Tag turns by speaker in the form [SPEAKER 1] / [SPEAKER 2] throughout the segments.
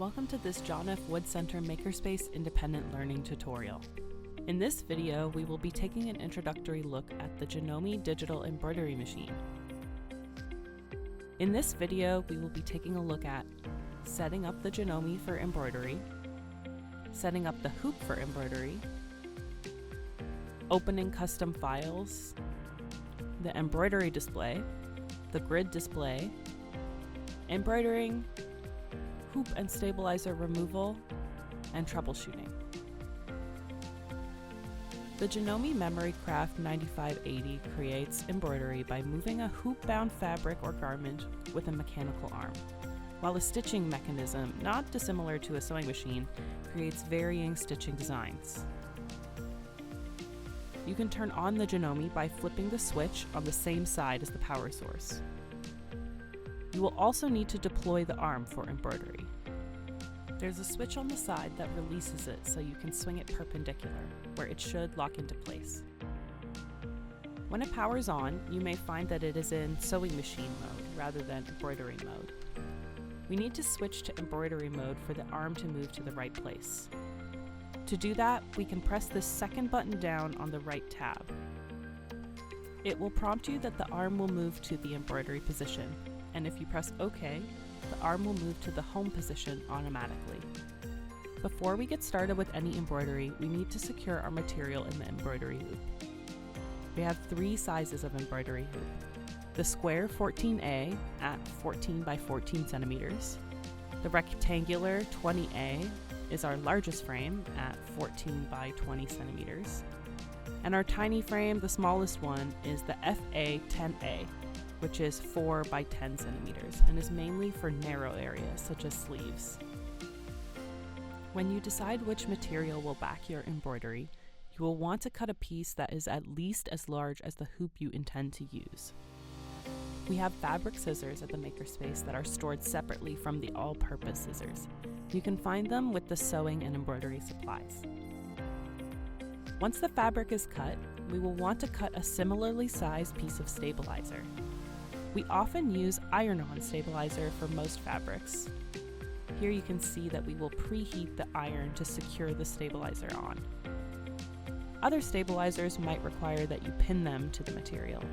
[SPEAKER 1] Welcome to this John F. Wood Center Makerspace Independent Learning tutorial. In this video, we will be taking an introductory look at the Janome DIgital Embroidery Machine. In this video, we will be taking a look at setting up the Janome for embroidery, setting up the hoop for embroidery, opening custom files, the embroidery display, the grid display, embroidering, hoop and stabilizer removal, and troubleshooting. The Janome Memory Craft 9580 creates embroidery by moving a hoop-bound fabric or garment with a mechanical arm, while a stitching mechanism, not dissimilar to a sewing machine, creates varying stitching designs. You can turn on the Janome by flipping the switch on the same side as the power source. You will also need to deploy the arm for embroidery. There's a switch on the side that releases it so you can swing it perpendicular, where it should lock into place. When it powers on, you may find that it is in sewing machine mode rather than embroidery mode. We need to switch to embroidery mode for the arm to move to the right place. To do that, we can press this second button down on the right tab. It will prompt you that the arm will move to the embroidery position, and if you press OK, the arm will move to the home position automatically. Before we get started with any embroidery, we need to secure our material in the embroidery hoop. We have three sizes of embroidery hoop. The square 14A at 14 by 14 centimeters. The rectangular 20A is our largest frame at 14 by 20 centimeters. And our tiny frame, the smallest one, is the FA 10A, which is 4 by 10 centimeters and is mainly for narrow areas such as sleeves. When you decide which material will back your embroidery, you will want to cut a piece that is at least as large as the hoop you intend to use. We have fabric scissors at the Makerspace that are stored separately from the all-purpose scissors. You can find them with the sewing and embroidery supplies. Once the fabric is cut, we will want to cut a similarly sized piece of stabilizer. We often use iron-on stabilizer for most fabrics. Here you can see that we will preheat the iron to secure the stabilizer on. Other stabilizers might require that you pin them to the material.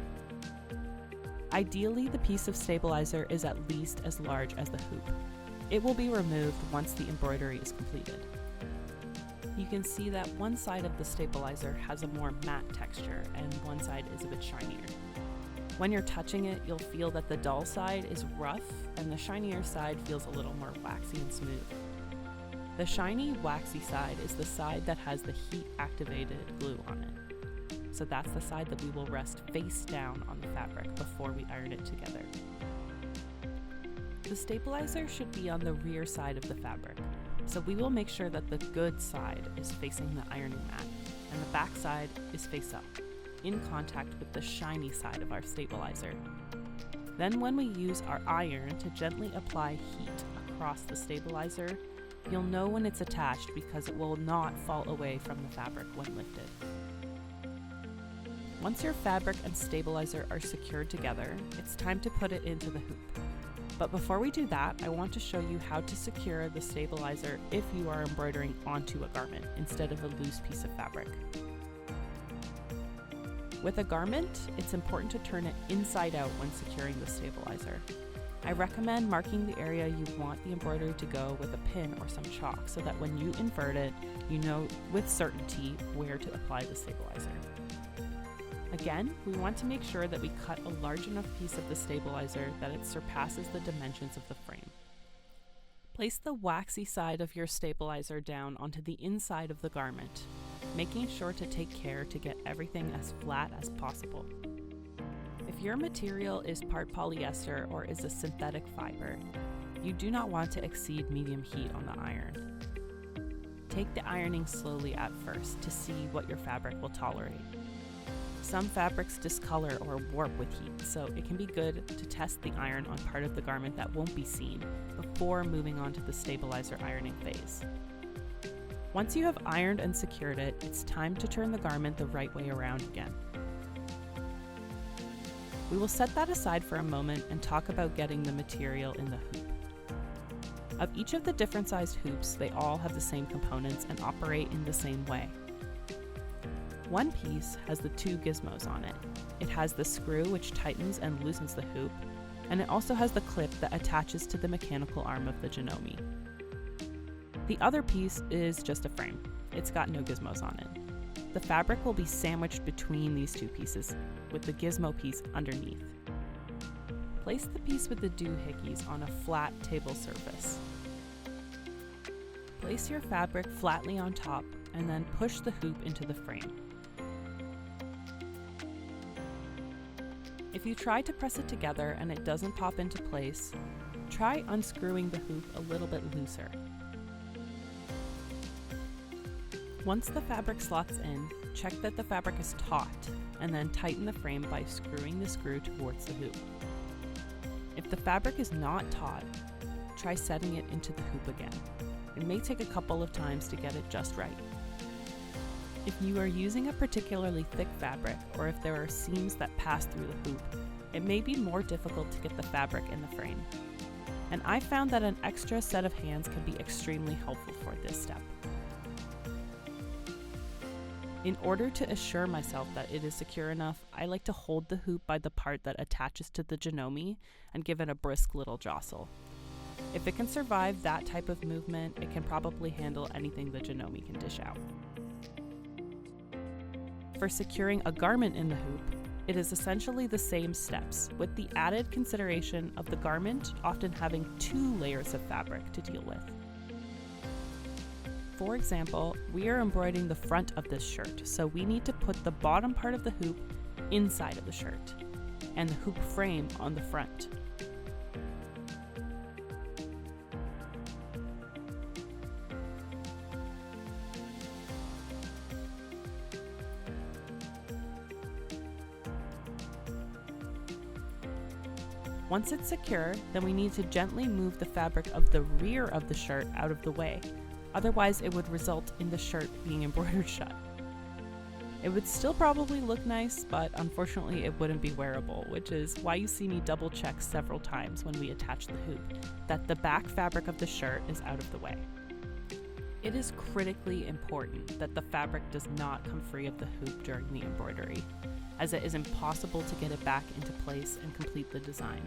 [SPEAKER 1] Ideally, the piece of stabilizer is at least as large as the hoop. It will be removed once the embroidery is completed. You can see that one side of the stabilizer has a more matte texture and one side is a bit shinier. When you're touching it, you'll feel that the dull side is rough and the shinier side feels a little more waxy and smooth. The shiny, waxy side is the side that has the heat-activated glue on it. So that's the side that we will rest face down on the fabric before we iron it together. The stabilizer should be on the rear side of the fabric, so we will make sure that the good side is facing the ironing mat and the back side is face up, in contact with the shiny side of our stabilizer. Then when we use our iron to gently apply heat across the stabilizer, you'll know when it's attached because it will not fall away from the fabric when lifted. Once your fabric and stabilizer are secured together, it's time to put it into the hoop. But before we do that, I want to show you how to secure the stabilizer if you are embroidering onto a garment instead of a loose piece of fabric. With a garment, it's important to turn it inside out when securing the stabilizer. I recommend marking the area you want the embroidery to go with a pin or some chalk so that when you invert it, you know with certainty where to apply the stabilizer. Again, we want to make sure that we cut a large enough piece of the stabilizer that it surpasses the dimensions of the frame. Place the waxy side of your stabilizer down onto the inside of the garment, making sure to take care to get everything as flat as possible. If your material is part polyester or is a synthetic fiber, you do not want to exceed medium heat on the iron. Take the ironing slowly at first to see what your fabric will tolerate. Some fabrics discolor or warp with heat, so it can be good to test the iron on part of the garment that won't be seen before moving on to the stabilizer ironing phase. Once you have ironed and secured it, it's time to turn the garment the right way around again. We will set that aside for a moment and talk about getting the material in the hoop. Of each of the different sized hoops, they all have the same components and operate in the same way. One piece has the two gizmos on it. It has the screw which tightens and loosens the hoop, and it also has the clip that attaches to the mechanical arm of the Janome. The other piece is just a frame. It's got no gizmos on it. The fabric will be sandwiched between these two pieces, with the gizmo piece underneath. Place the piece with the doohickeys on a flat table surface. Place your fabric flatly on top and then push the hoop into the frame. If you try to press it together and it doesn't pop into place, try unscrewing the hoop a little bit looser. Once the fabric slots in, check that the fabric is taut and then tighten the frame by screwing the screw towards the hoop. If the fabric is not taut, try setting it into the hoop again. It may take a couple of times to get it just right. If you are using a particularly thick fabric, or if there are seams that pass through the hoop, it may be more difficult to get the fabric in the frame. And I found that an extra set of hands can be extremely helpful for this step. In order to assure myself that it is secure enough, I like to hold the hoop by the part that attaches to the Janome and give it a brisk little jostle. If it can survive that type of movement, it can probably handle anything the Janome can dish out. For securing a garment in the hoop, it is essentially the same steps, with the added consideration of the garment often having 2 layers of fabric to deal with. For example, we are embroidering the front of this shirt, so we need to put the bottom part of the hoop inside of the shirt, and the hoop frame on the front. Once it's secure, then we need to gently move the fabric of the rear of the shirt out of the way. Otherwise, it would result in the shirt being embroidered shut. It would still probably look nice, but unfortunately it wouldn't be wearable, which is why you see me double check several times when we attach the hoop, that the back fabric of the shirt is out of the way. It is critically important that the fabric does not come free of the hoop during the embroidery, as it is impossible to get it back into place and complete the design.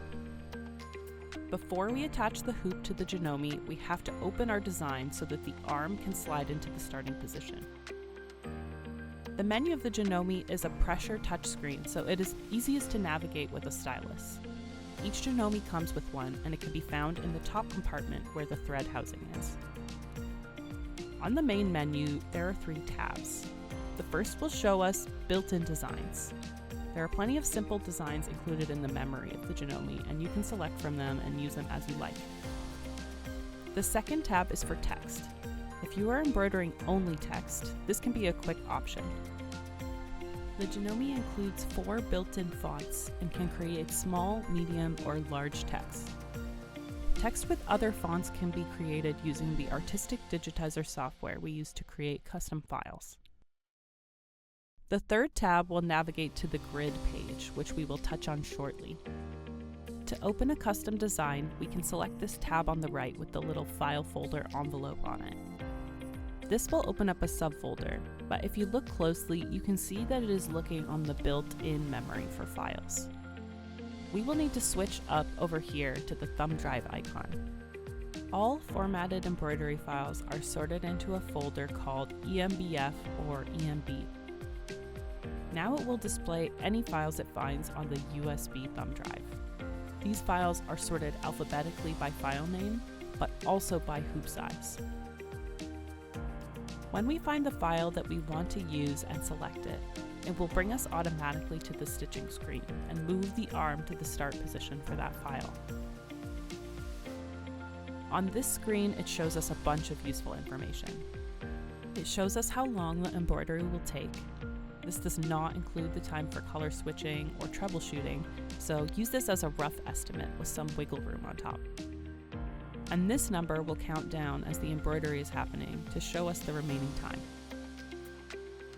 [SPEAKER 1] Before we attach the hoop to the Janome, we have to open our design so that the arm can slide into the starting position. The menu of the Janome is a pressure touchscreen, so it is easiest to navigate with a stylus. Each Janome comes with one, and it can be found in the top compartment where the thread housing is. On the main menu, there are 3 tabs. The first will show us built-in designs. There are plenty of simple designs included in the memory of the Janome, and you can select from them and use them as you like. The second tab is for text. If you are embroidering only text, this can be a quick option. The Janome includes 4 built-in fonts and can create small, medium, or large text. Text with other fonts can be created using the artistic digitizer software we use to create custom files. The third tab will navigate to the grid page, which we will touch on shortly. To open a custom design, we can select this tab on the right with the little file folder envelope on it. This will open up a subfolder, but if you look closely, you can see that it is looking on the built-in memory for files. We will need to switch up over here to the thumb drive icon. All formatted embroidery files are sorted into a folder called EMBF or EMB. Now it will display any files it finds on the USB thumb drive. These files are sorted alphabetically by file name, but also by hoop size. When we find the file that we want to use and select it, it will bring us automatically to the stitching screen and move the arm to the start position for that file. On this screen, it shows us a bunch of useful information. It shows us how long the embroidery will take. This does not include the time for color switching or troubleshooting, so use this as a rough estimate with some wiggle room on top. And this number will count down as the embroidery is happening to show us the remaining time.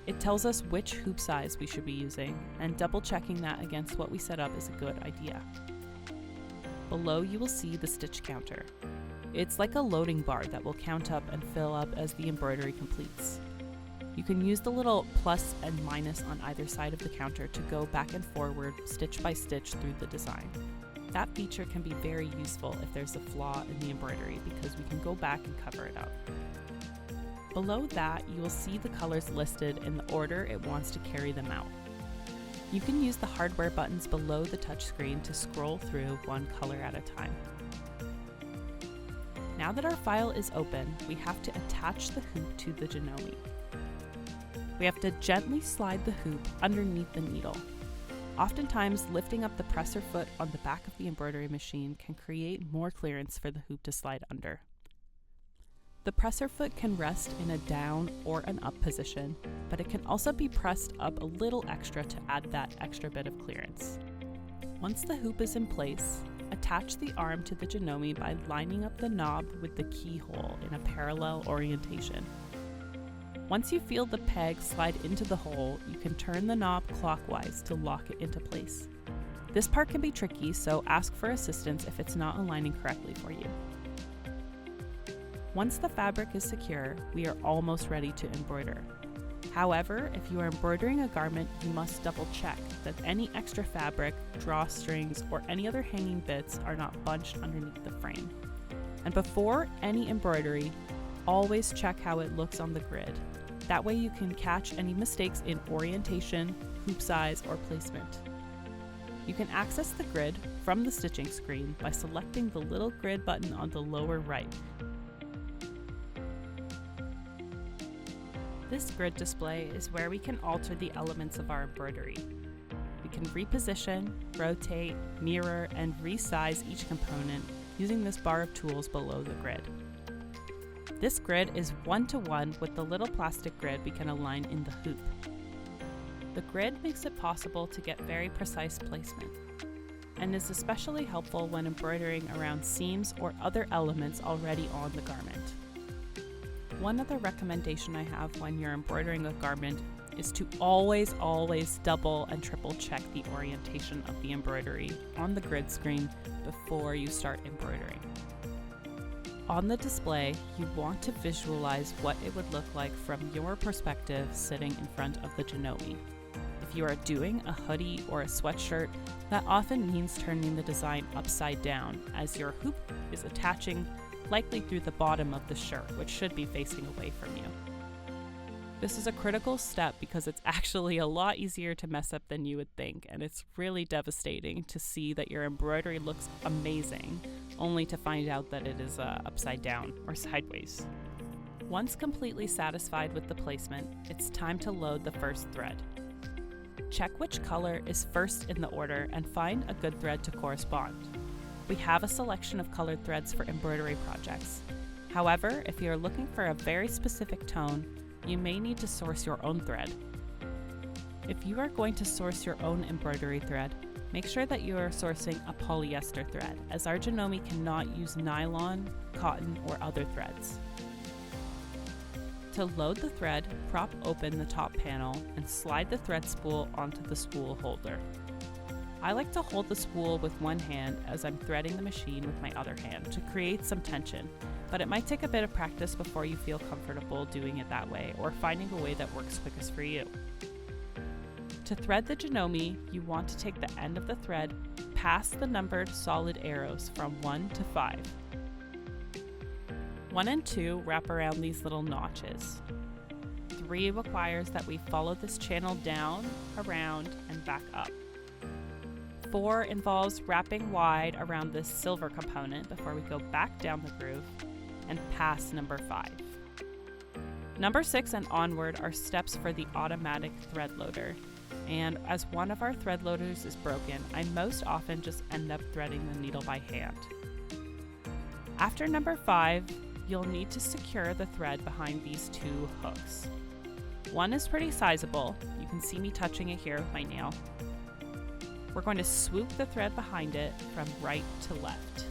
[SPEAKER 1] It tells us which hoop size we should be using, and double checking that against what we set up is a good idea. Below you will see the stitch counter. It's like a loading bar that will count up and fill up as the embroidery completes. You can use the little plus and minus on either side of the counter to go back and forward, stitch by stitch through the design. That feature can be very useful if there's a flaw in the embroidery because we can go back and cover it up. Below that, you will see the colors listed in the order it wants to carry them out. You can use the hardware buttons below the touchscreen to scroll through one color at a time. Now that our file is open, we have to attach the hoop to the Janome. We have to gently slide the hoop underneath the needle. Oftentimes, lifting up the presser foot on the back of the embroidery machine can create more clearance for the hoop to slide under. The presser foot can rest in a down or an up position, but it can also be pressed up a little extra to add that extra bit of clearance. Once the hoop is in place, attach the arm to the Janome by lining up the knob with the keyhole in a parallel orientation. Once you feel the peg slide into the hole, you can turn the knob clockwise to lock it into place. This part can be tricky, so ask for assistance if it's not aligning correctly for you. Once the fabric is secure, we are almost ready to embroider. However, if you are embroidering a garment, you must double check that any extra fabric, drawstrings, or any other hanging bits are not bunched underneath the frame. And before any embroidery, always check how it looks on the grid. That way you can catch any mistakes in orientation, hoop size, or placement. You can access the grid from the stitching screen by selecting the little grid button on the lower right. This grid display is where we can alter the elements of our embroidery. We can reposition, rotate, mirror, and resize each component using this bar of tools below the grid. This grid is one-to-one with the little plastic grid we can align in the hoop. The grid makes it possible to get very precise placement, and is especially helpful when embroidering around seams or other elements already on the garment. One other recommendation I have when you're embroidering a garment is to always double and triple check the orientation of the embroidery on the grid screen before you start embroidering. On the display, you want to visualize what it would look like from your perspective sitting in front of the Janome. If you are doing a hoodie or a sweatshirt, that often means turning the design upside down as your hoop is attaching likely through the bottom of the shirt, which should be facing away from you. This is a critical step because it's actually a lot easier to mess up than you would think, and it's really devastating to see that your embroidery looks amazing, only to find out that it is upside down or sideways. Once completely satisfied with the placement, it's time to load the first thread. Check which color is first in the order and find a good thread to correspond. We have a selection of colored threads for embroidery projects. However, if you are looking for a very specific tone, you may need to source your own thread. If you are going to source your own embroidery thread, make sure that you are sourcing a polyester thread, as our Janome cannot use nylon, cotton, or other threads. To load the thread, prop open the top panel and slide the thread spool onto the spool holder. I like to hold the spool with one hand as I'm threading the machine with my other hand to create some tension, but it might take a bit of practice before you feel comfortable doing it that way or finding a way that works quickest for you. To thread the Janome, you want to take the end of the thread past the numbered solid arrows from 1 to 5. 1 and 2 wrap around these little notches. 3 requires that we follow this channel down, around, and back up. 4 involves wrapping wide around this silver component before we go back down the groove and past number 5. Number 6 and onward are steps for the automatic thread loader, and as one of our thread loaders is broken, I most often just end up threading the needle by hand. After number 5, you'll need to secure the thread behind these 2 hooks. One is pretty sizable, you can see me touching it here with my nail. We're going to swoop the thread behind it from right to left.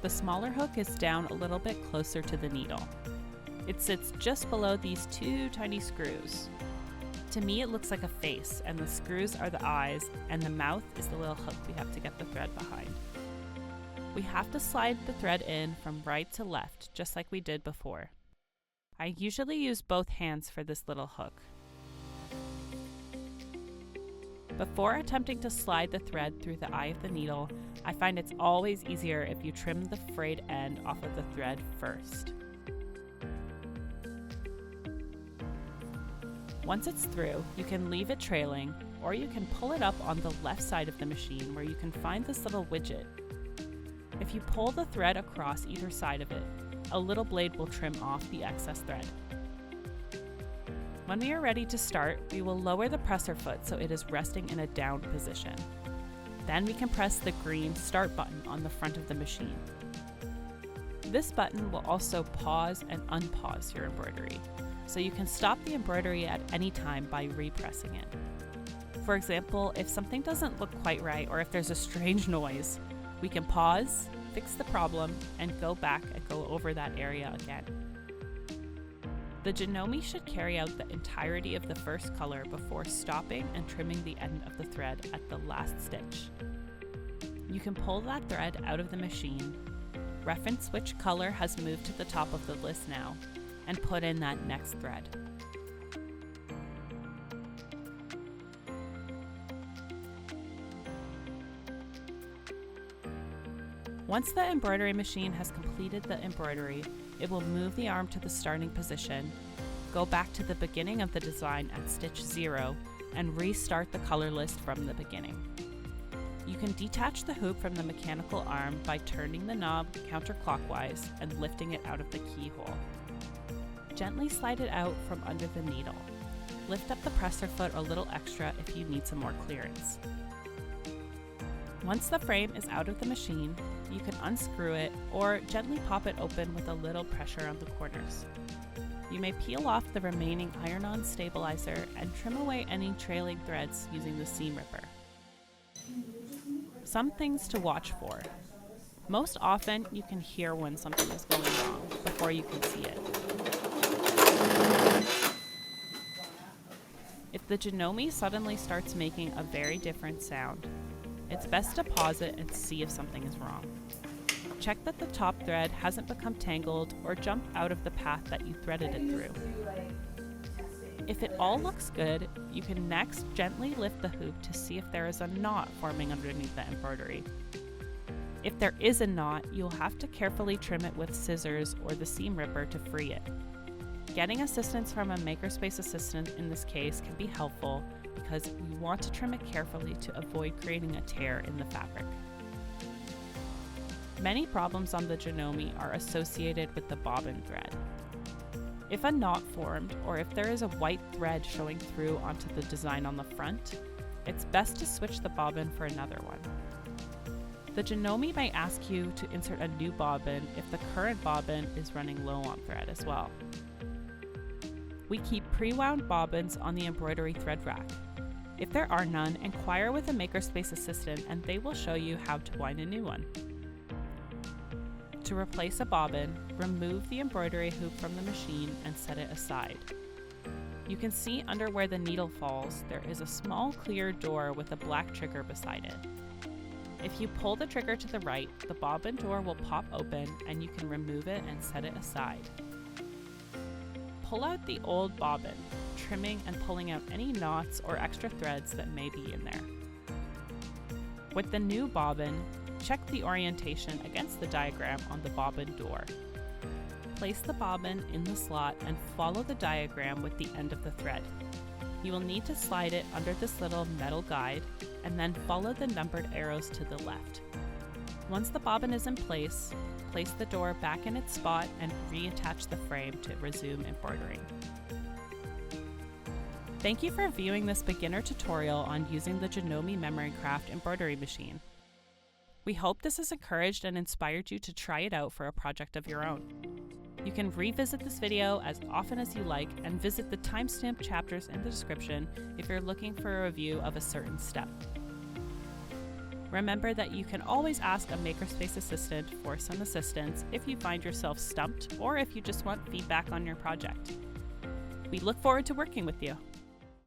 [SPEAKER 1] The smaller hook is down a little bit closer to the needle. It sits just below these 2 tiny screws. To me, it looks like a face, and the screws are the eyes, and the mouth is the little hook we have to get the thread behind. We have to slide the thread in from right to left, just like we did before. I usually use both hands for this little hook. Before attempting to slide the thread through the eye of the needle, I find it's always easier if you trim the frayed end off of the thread first. Once it's through, you can leave it trailing, or you can pull it up on the left side of the machine where you can find this little widget. If you pull the thread across either side of it, a little blade will trim off the excess thread. When we are ready to start, we will lower the presser foot so it is resting in a down position. Then we can press the green Start button on the front of the machine. This button will also pause and unpause your embroidery, so you can stop the embroidery at any time by repressing it. For example, if something doesn't look quite right or if there's a strange noise, we can pause, fix the problem, and go back and go over that area again. The Janome should carry out the entirety of the first color before stopping and trimming the end of the thread at the last stitch. You can pull that thread out of the machine, reference which color has moved to the top of the list now, and put in that next thread. Once the embroidery machine has completed the embroidery, it will move the arm to the starting position, go back to the beginning of the design at stitch 0, and restart the color list from the beginning. You can detach the hoop from the mechanical arm by turning the knob counterclockwise and lifting it out of the keyhole. Gently slide it out from under the needle. Lift up the presser foot a little extra if you need some more clearance. Once the frame is out of the machine, you can unscrew it or gently pop it open with a little pressure on the corners. You may peel off the remaining iron-on stabilizer and trim away any trailing threads using the seam ripper. Some things to watch for. Most often, you can hear when something is going wrong before you can see it. If the Janome suddenly starts making a very different sound, it's best to pause it and see if something is wrong. Check that the top thread hasn't become tangled or jumped out of the path that you threaded it through. If it all looks good, you can next gently lift the hoop to see if there is a knot forming underneath the embroidery. If there is a knot, you'll have to carefully trim it with scissors or the seam ripper to free it. Getting assistance from a Makerspace assistant in this case can be helpful because we want to trim it carefully to avoid creating a tear in the fabric. Many problems on the Janome are associated with the bobbin thread. If a knot formed or if there is a white thread showing through onto the design on the front, it's best to switch the bobbin for another one. The Janome may ask you to insert a new bobbin if the current bobbin is running low on thread as well. We keep pre-wound bobbins on the embroidery thread rack. If there are none, inquire with a Makerspace assistant and they will show you how to wind a new one. To replace a bobbin, remove the embroidery hoop from the machine and set it aside. You can see under where the needle falls, there is a small clear door with a black trigger beside it. If you pull the trigger to the right, the bobbin door will pop open and you can remove it and set it aside. Pull out the old bobbin, trimming and pulling out any knots or extra threads that may be in there. With the new bobbin, check the orientation against the diagram on the bobbin door. Place the bobbin in the slot and follow the diagram with the end of the thread. You will need to slide it under this little metal guide and then follow the numbered arrows to the left. Once the bobbin is in place, place the door back in its spot and reattach the frame to resume embroidering. Thank you for viewing this beginner tutorial on using the Janome Memory Craft embroidery machine. We hope this has encouraged and inspired you to try it out for a project of your own. You can revisit this video as often as you like and visit the timestamp chapters in the description if you're looking for a review of a certain step. Remember that you can always ask a Makerspace assistant for some assistance if you find yourself stumped or if you just want feedback on your project. We look forward to working with you.